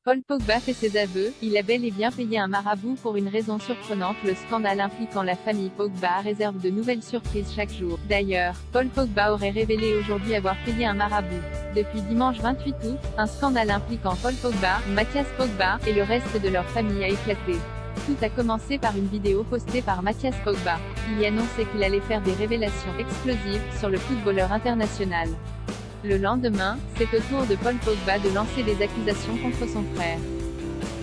Paul Pogba fait ses aveux, il a bel et bien payé un marabout pour une raison surprenante. Le scandale impliquant la famille Pogba réserve de nouvelles surprises chaque jour. D'ailleurs, Paul Pogba aurait révélé aujourd'hui avoir payé un marabout. Depuis dimanche 28 août, un scandale impliquant Paul Pogba, Mathias Pogba, et le reste de leur famille a éclaté. Tout a commencé par une vidéo postée par Mathias Pogba. Il y annonçait qu'il allait faire des révélations explosives sur le footballeur international. Le lendemain, c'est au tour de Paul Pogba de lancer des accusations contre son frère.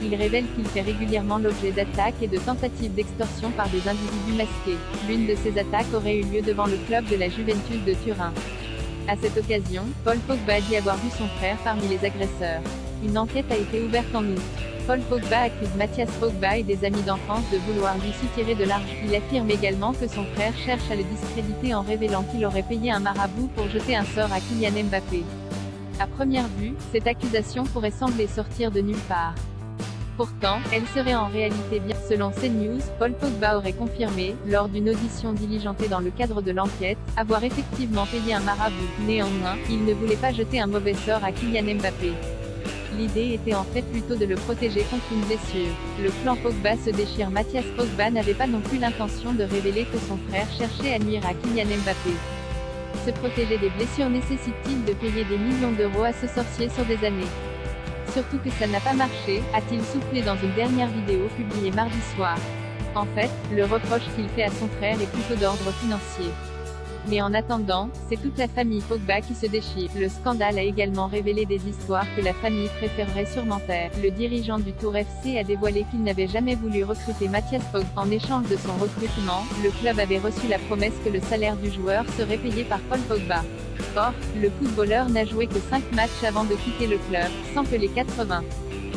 Il révèle qu'il fait régulièrement l'objet d'attaques et de tentatives d'extorsion par des individus masqués. L'une de ces attaques aurait eu lieu devant le club de la Juventus de Turin. À cette occasion, Paul Pogba dit avoir vu son frère parmi les agresseurs. Une enquête a été ouverte en août. Paul Pogba accuse Mathias Pogba et des amis d'enfance de vouloir lui soutirer de l'argent. Il affirme également que son frère cherche à le discréditer en révélant qu'il aurait payé un marabout pour jeter un sort à Kylian Mbappé. À première vue, cette accusation pourrait sembler sortir de nulle part. Pourtant, elle serait en réalité bien. Selon CNews, Paul Pogba aurait confirmé, lors d'une audition diligentée dans le cadre de l'enquête, avoir effectivement payé un marabout. Néanmoins, il ne voulait pas jeter un mauvais sort à Kylian Mbappé. L'idée était en fait plutôt de le protéger contre une blessure. Le clan Pogba se déchire. Mathias Pogba n'avait pas non plus l'intention de révéler que son frère cherchait à nuire à Kylian Mbappé. Se protéger des blessures nécessite-t-il de payer des millions d'euros à ce sorcier sur des années? Surtout que ça n'a pas marché, a-t-il soufflé dans une dernière vidéo publiée mardi soir. En fait, le reproche qu'il fait à son frère est plutôt d'ordre financier. Mais en attendant, c'est toute la famille Pogba qui se déchire. Le scandale a également révélé des histoires que la famille préférerait sûrement taire. Le dirigeant du Tour FC a dévoilé qu'il n'avait jamais voulu recruter Mathias Pogba. En échange de son recrutement, le club avait reçu la promesse que le salaire du joueur serait payé par Paul Pogba. Or, le footballeur n'a joué que 5 matchs avant de quitter le club, sans que les 80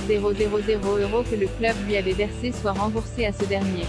000 € que le club lui avait versés soient remboursés à ce dernier.